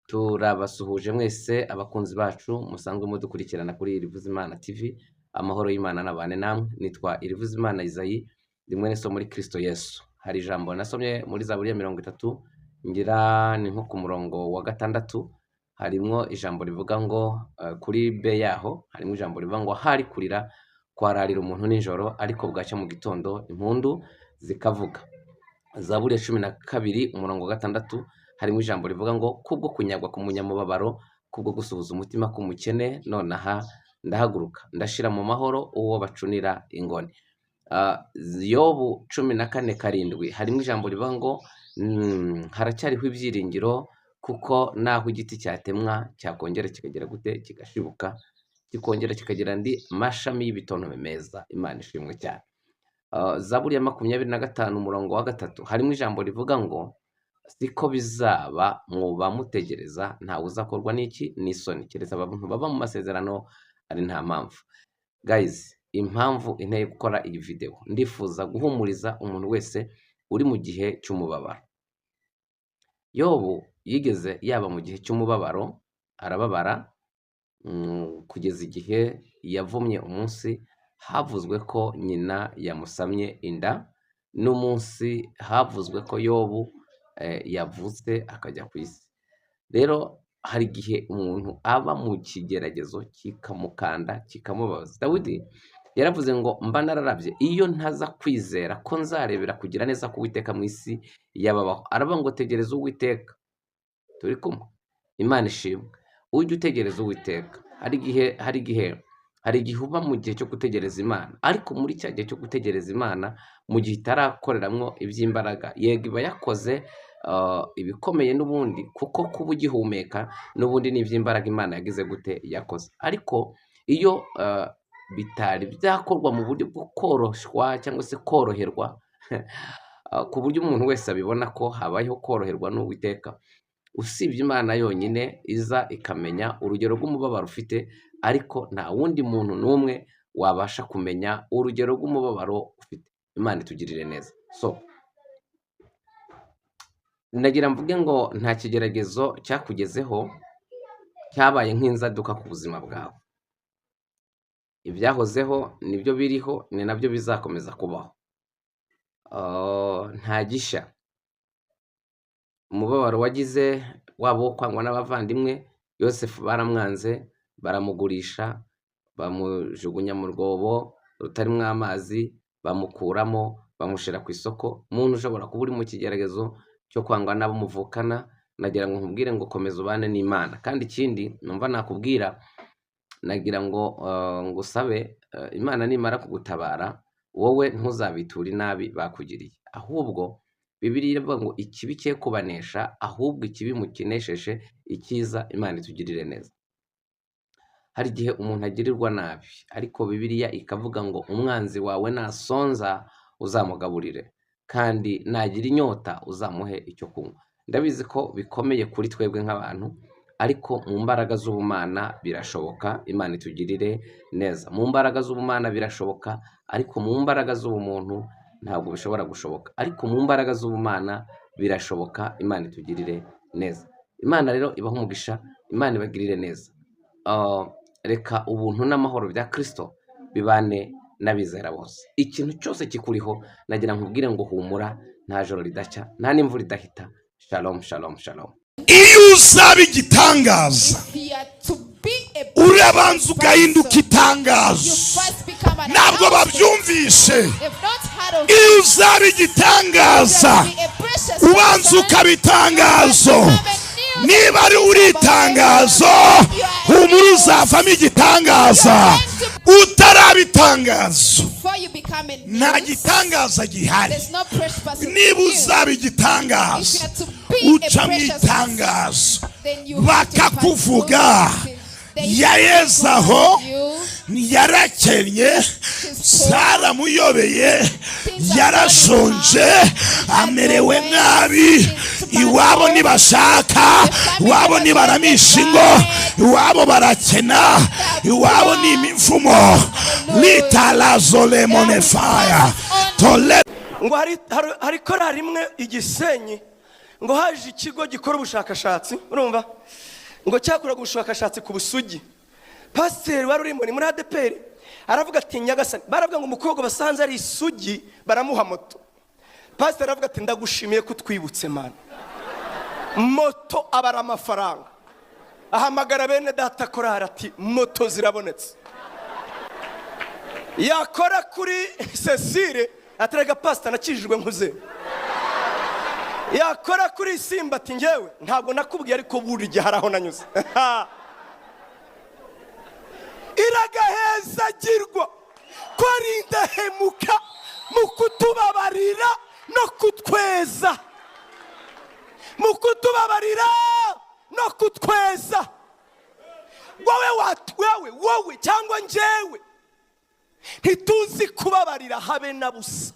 Turabasuhuje mwese abakunzi bacu musanzwe mudukurikirana kuri Irivuzimana TV. Amahoro y'Imana nabane namwe. Nitwa Irivuzimana Isayi, ndi mwene so muri Kristo Yesu. Hari ijambo nasomye muri Zaburi ya 30 ngira ni nko ku murongo wa 6, harimo ijambo rivuga ngo kuri be yaho harimo ijambo rivuga ngo hari kurira kwararira umuntu nijoro, ariko bwacya mu gitondo impundu zikavuga. Zaburi ya 12 umurongo wa 6 harimo ijambo rivuga ngo kubwo kunyagwa ku munyamubabaro, kubwo gusuhuza umutima k'umukene, nonaha ndahaguruka ndashira mu mahoro uwo bacunira ingoni. Yobu 14:7 harimo ijambo rivuga ngo haracyariho ibyiringiro, kuko naho igiti cyatemwa cyakongera kikagera gute kigashibuka, kikongera kikagira andi mashami y'ibitontome meza. Imana ishimwe cyane. Zaburi ya 25 umurongo wa 3 harimo ijambo rivuga ngo siko bizaba muba mutegereza, ntawe uzakorwa n'iki n'isoni, keretse abantu baba mu masezerano ari nta mpamvu. Guys, impamvu inteye gukora iyi video, ndifuza guhumuriza umuntu wese uri mu gihe cy'umubabaro. Yobu yigeze yaba mu gihe cy'umubabaro, arababara kugeza igihe yavumye umunsi havuzwe ko nyina yamusamye inda, n'umunsi havuzwe ko Yobu yavutse akajya ku isi. Rero hari igihe umuntu aba mu kigeragezo kikamukanda kikamubaza. Dawidi yaravuze ngo mba nararabye iyo ntaza kwizera ko nzarebera kugira neza k'Uwiteka mu isi y'ababaho. Aravuga ngo tegereza Uwiteka. Turi kumwe. Imana ishimwe. Ujye utegereza Uwiteka. Hari igihe uba mu gihe cyo gutegereza Imana, ariko muri cya gihe cyo gutegereza Imana mu gihe itarakoreramwo iby'imbaraga, yego iba yakoze ibikomeye n'ubundi, kuko kuba ugihumeka n'ubundi ni iby'imbaraga Imana yagize gute yakoze. Ariko iyo bitari byakorwa mu buryo bwo koroshwa cyangwa se koroherwa ku buryo umuntu wese abibona ko habayeho koroherwa n'Uwiteka, usibye Imana yonyine iza ikamenya urugero rw'umubabaro ufite, ariko nta wundi muntu n'umwe wabasha kumenya urugero rw'umubabaro ufite. Imana itugirire neza. So ndagira mvuge ngo nta kigeragezo cyakugezeho cyabaye nk'inzaduka ku buzima bwawe. Ibyahozeho nibyo biriho, ni nabyo bizakomeza kubaho. Nta gisha. Umubabaro wagize waba wo kwangwa n'abavandimwe, Yosefu baramwanze, baramugurisha, bamujugunya mu rwobo rutarimo amazi, bamukuramo, bamushira ku isoko. Umuntu ushobora kuba uri mu kigeragezo cyo kwangwa n'abo muvukana, nagira ngo nkubwire ngo komeza ubane n'Imana. Kandi ikindi numva nakubwira, nagira ngo ngusabe, Imana nimara kugutabara wowe ntuzabitura inabi bakugiriye, ahubwo Bibiliya iravuga ngo ikibi cye kubanesha, ahubwo ikibi mukinesheje icyiza. Imana itugirire neza. Hari igihe umuntu agirirwa nabi, ariko Bibiliya ikavuga ngo umwanzi wawe nasonza uzamugaburire, kandi nagira inyota uzamuhe icyo kunywa. Ndabizi ko bikomeye kuri twebwe nk'abantu, ariko mu mbaraga z'ubumana birashoboka. Imana itugirire neza. Mu mbaraga z'ubumana birashoboka, ariko mu mbaraga z'ubumuntu ntabwo bishobora gushoboka, ariko mu mbaraga z'ubumana birashoboka. Imana itugirire neza. Imana rero ibaho umugisha, Imana ibagirire neza. Reka ubuntu n'amahoro bya Kristo bibane n'abizera bose. Ikintu cyose kikuriho nagira nkubwire ngo humura, nta joro ridacya, nta n'imvura idahita. Shalom, shalom, shalom. Iyo uzaba igitangaza, urabanza ugahinduka itangazo. Ntabwo babyumvishe. Iyo uzaba igitangaza, ubanza ukaba itangazo. Niba ari uri itangazo, humura uzavamo igitangaza. Utaraba itangazo, nta gitangaza gihari. Niba uzaba igitangaza, uca mu itangazo, bakakuvuga. Yayezaho yarakennye, zaramuyobeye, yarashonje, amerewe nabi. Iwabo nibashaka, iwabo nibaramisha ingo, iwabo barakena, iwabo ni imivumo. Litalazo lemone fire. Tole ngo hari korari imwe Igisenyi ngo haje ikigo gikora ubushakashatsi, urumva ngo cyakoraga ubushakashatsi ku busugi. Pasiteri wari urimo ni muri ADPR aravuga ati Nyagasani, baravuga ngo umukobwa basanze ari isugi baramuha moto. Pasiteri aravuga ati ndagushimiye ko twibutse Mana. Moto abara amafaranga, ahamagara bene data korari ati moto zirabonetse. Yakora kuri Cecile aterega pastor nakijijwe nkuze. Yakora kuri Simba ati ngewe ntabwo nakubwiye ariko buri gihe haraho nanyuze. Iragahezagirwa ko ari indahemuka mu kutubabarira no kutweza, mu kutubabarira no kutweza. Wowe cyangwa njyewe ntituzi kubabarira habe na busa.